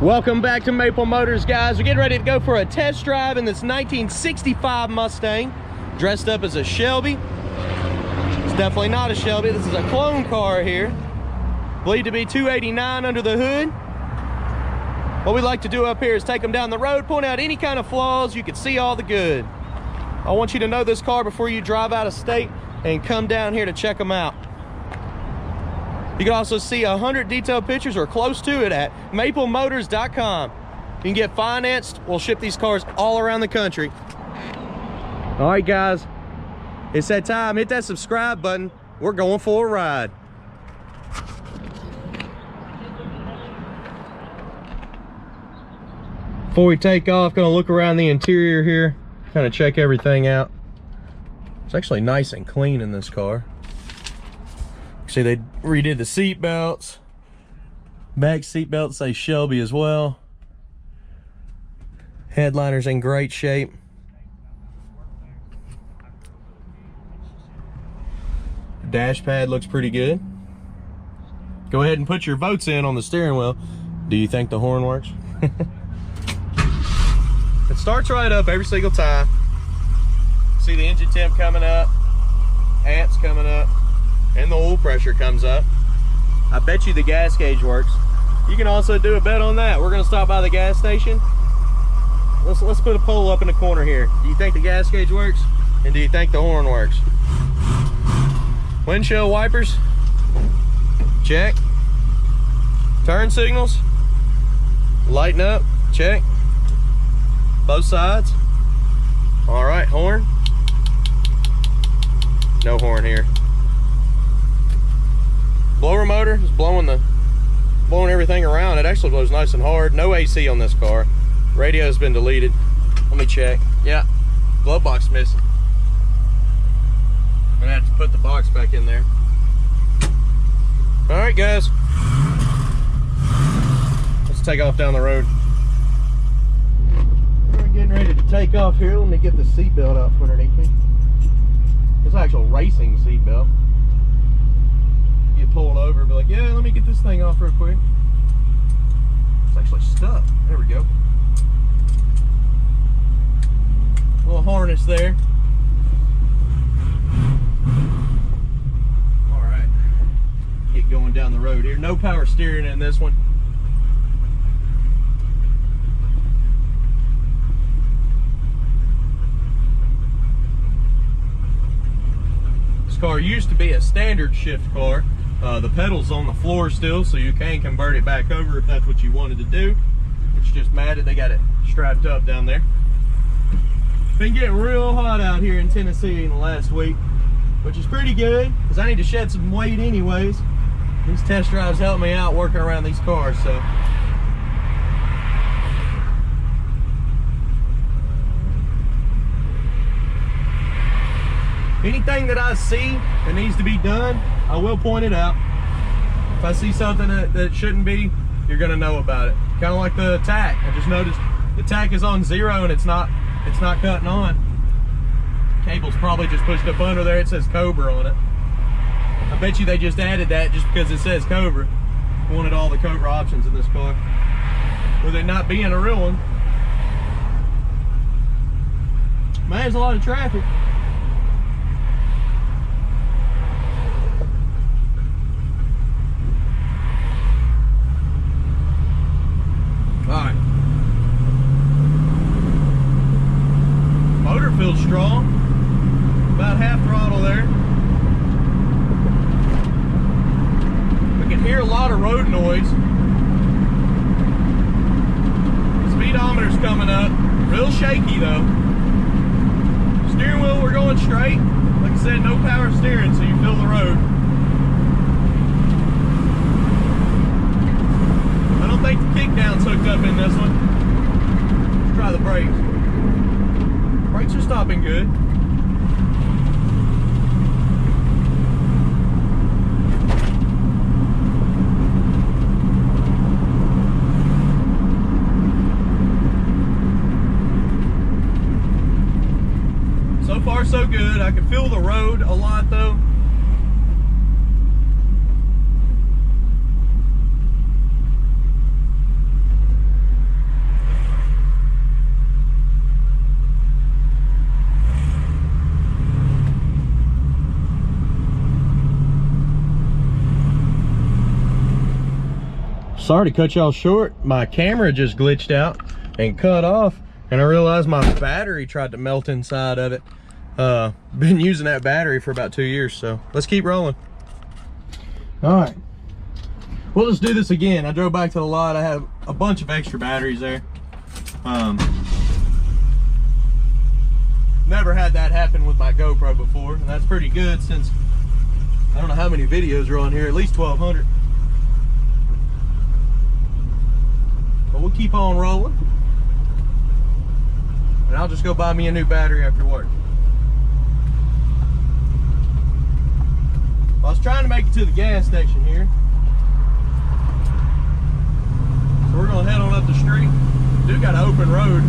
Welcome back to Maple Motors, guys. We're getting ready to go for a test drive in this 1965 Mustang, dressed up as a Shelby. It's definitely not a Shelby. This is a clone car here. Believed to be 289 under the hood. What we like to do up here is take them down the road, point out any kind of flaws. You can see all the good. I want you to know this car before you drive out of state and come down here to check them out. You can also see 100 detailed pictures or close to it at maplemotors.com. You can get financed. We'll ship these cars all around the country. All right, guys, it's that time. Hit that subscribe button. We're going for a ride. Before we take off, gonna look around the interior here, kind of check everything out. It's actually nice and clean in this car. See, they redid the seat belts. Back seat belts say Shelby as well. Headliner's in great shape. Dash pad looks pretty good. Go ahead and put your votes in on the steering wheel. Do you think the horn works? It starts right up every single time. See the engine temp coming up, amps coming up, and the oil pressure comes up. I bet you the gas gauge works. You can also do a bet on that. We're gonna stop by the gas station. Let's put a poll up in the corner here. Do you think the gas gauge works? And do you think the horn works? Windshield wipers, check. Turn signals, lighten up, check. Both sides. All right, horn. No horn here. Blower motor is blowing everything around. It actually blows nice and hard. No AC on this car. Radio's been deleted. Let me check. Yeah, glove box missing. I'm gonna have to put the box back in there. All right, guys. Let's take off down the road. We're getting ready to take off here. Let me get the seat belt out from underneath me. It's an actual racing seat belt. Get pulled over, be like, yeah, let me get this thing off real quick. It's actually stuck. There we go. Little harness there. All right, get going down the road here. No power steering in this one. This car used to be a standard shift car. The pedal's on the floor still, so you can convert it back over if that's what you wanted to do. It's just matted. They got it strapped up down there. Been getting real hot out here in Tennessee in the last week, which is pretty good because I need to shed some weight anyways. These test drives help me out working around these cars, so. Anything that I see that needs to be done, I will point it out. If I see something that shouldn't be, you're gonna know about it. Kind of like the tack. I just noticed the tack is on 0 and it's not cutting on. Cable's probably just pushed up under there. It says Cobra on it. I bet you they just added that just because it says Cobra. Wanted all the Cobra options in this car. With it not being a real one. Man, there's a lot of traffic. Alright. Motor feels strong. About half throttle there. We can hear a lot of road noise. Speedometer's coming up. Real shaky though. Steering wheel, we're going straight. Like I said, no power steering, so you feel the road. I don't think the kickdown's hooked up in this one. Let's try the brakes. Brakes are stopping good. So far so good. I can feel the road a lot though. Sorry to cut y'all short. My camera just glitched out and cut off, and I realized my battery tried to melt inside of it. Been using that battery for about 2 years, so let's keep rolling. All right, we'll just do this again. I drove back to the lot. I have a bunch of extra batteries there. Never had that happen with my GoPro before, and that's pretty good since I don't know how many videos are on here, at least 1,200. But we'll keep on rolling, and I'll just go buy me a new battery after work. I was trying to make it to the gas station here, so we're gonna head on up the street. We do got an open road.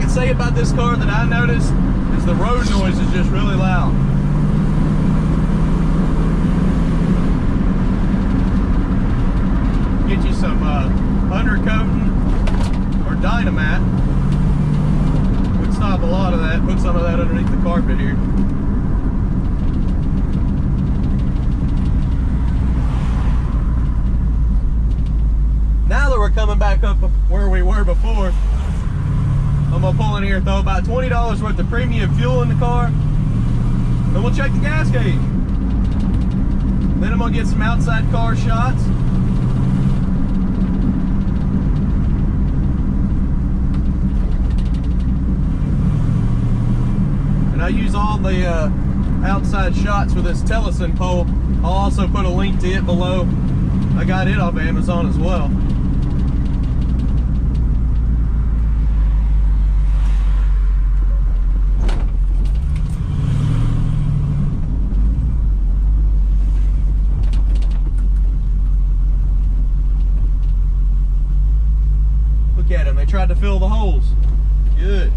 Say about this car that I noticed is the road noise is just really loud. Get you some undercoating or Dynamat. Would stop a lot of that. Put some of that underneath the carpet here. Now that we're coming back up where we were before, I'm gonna pull in here and throw about $20 worth of premium fuel in the car. Then we'll check the gas gauge. Then I'm gonna get some outside car shots. And I use all the outside shots with this Telesin pole. I'll also put a link to it below. I got it off Amazon as well. At them, they tried to fill the holes. Good.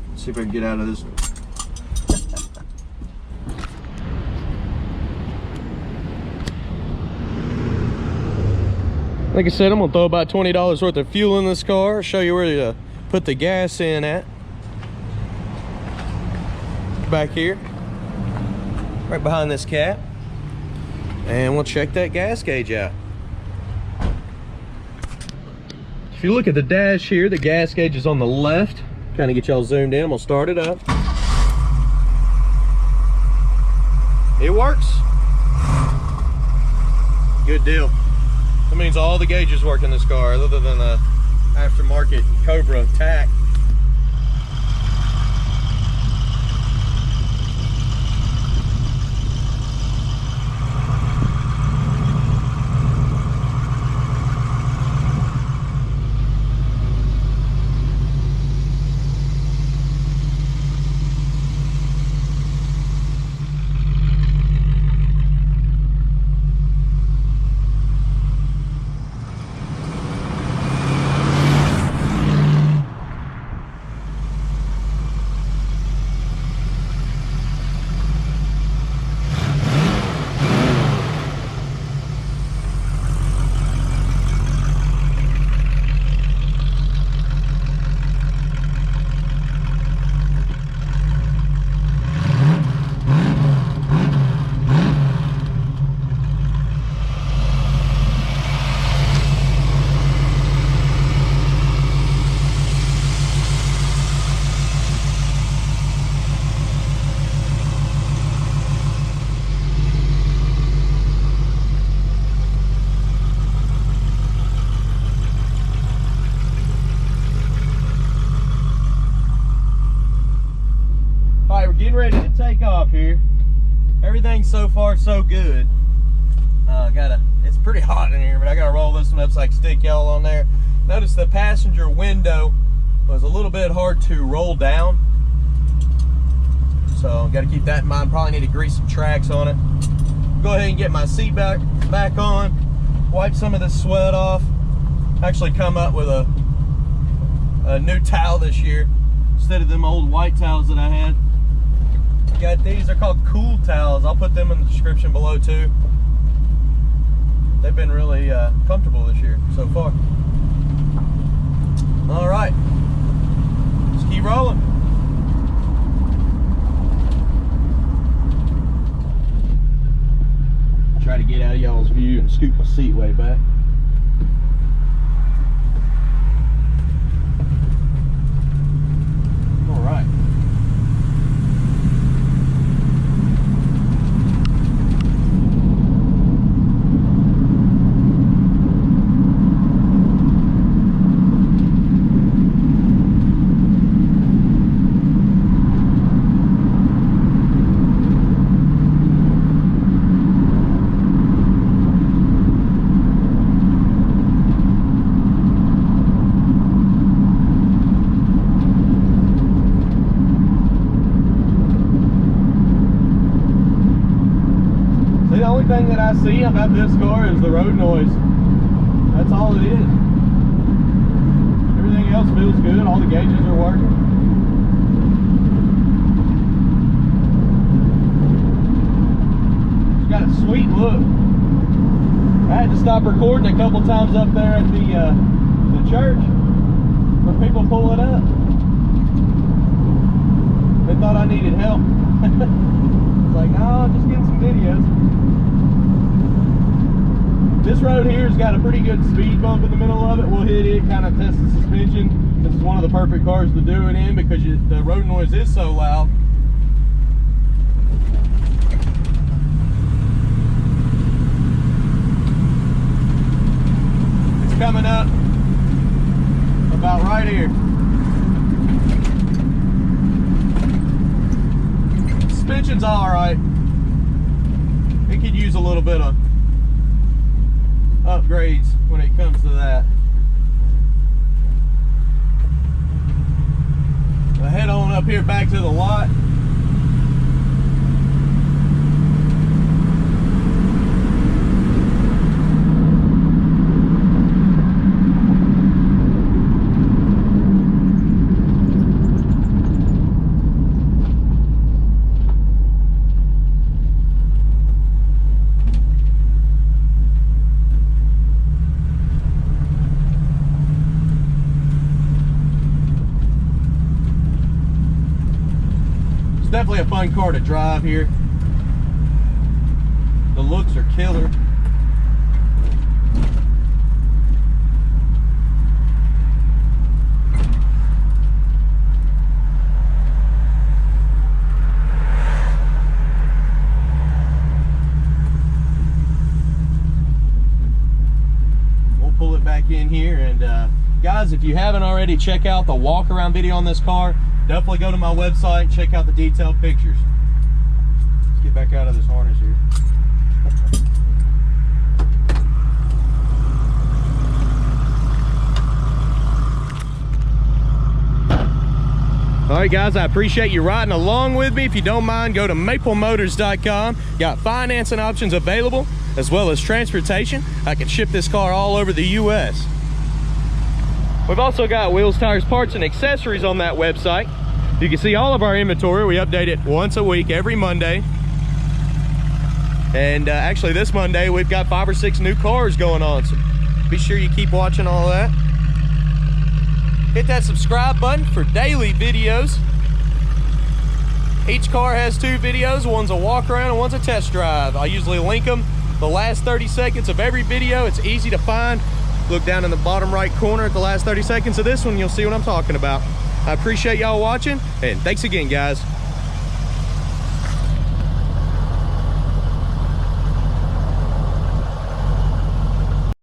Let's see if I can get out of this one. Like I said, I'm gonna throw about $20 worth of fuel in this car. Show you where to put the gas in at. Back here, right behind this cap, and we'll check that gas gauge out. If you look at the dash here, the gas gauge is on the left. Kind of get y'all zoomed in. I'm gonna start it up. It works. Good deal. That means all the gauges work in this car other than the aftermarket Cobra tach. Getting ready to take off here. Everything's so far so good. It's pretty hot in here, but I gotta roll this one up so I can stick y'all on there. Notice the passenger window was a little bit hard to roll down, so gotta keep that in mind. Probably need to grease some tracks on it. Go ahead and get my seat back on, wipe some of this sweat off. Actually come up with a a new towel this year instead of them old white towels that I had. I got these, they're called Cool Towels. I'll put them in the description below too. They've been really comfortable this year so far. All right, let's keep rolling. Try to get out of y'all's view and scoot my seat way back. All right. The only thing that I see about this car is the road noise. That's all it is. Everything else feels good. All the gauges are working. It's got a sweet look. I had to stop recording a couple times up there at the church when people pull it up. They thought I needed help. It's like, no, just getting some videos. This road here has got a pretty good speed bump in the middle of it. We'll hit it, kind of test the suspension. This is one of the perfect cars to do it in because the road noise is so loud. It's coming up about right here. Suspension's all right. It could use a little bit of upgrades when it comes to that. I'll head on up here back to the lot. Definitely a fun car to drive here. The looks are killer. We'll pull it back in here, and guys, if you haven't already, check out the walk around video on this car. Definitely go to my website, check out the detailed pictures. Let's get back out of this harness here. All right, guys, I appreciate you riding along with me. If you don't mind, go to maplemotors.com. Got financing options available, as well as transportation. I can ship this car all over the U.S. We've also got wheels, tires, parts, and accessories on that website. You can see all of our inventory. We update it once a week, every Monday. And actually this Monday, we've got 5 or 6 new cars going on. So be sure you keep watching all that. Hit that subscribe button for daily videos. Each car has 2 videos. One's a walk around and one's a test drive. I usually link them the last 30 seconds of every video. It's easy to find. Look down in the bottom right corner at the last 30 seconds of this one, you'll see what I'm talking about. I appreciate y'all watching, and thanks again, guys.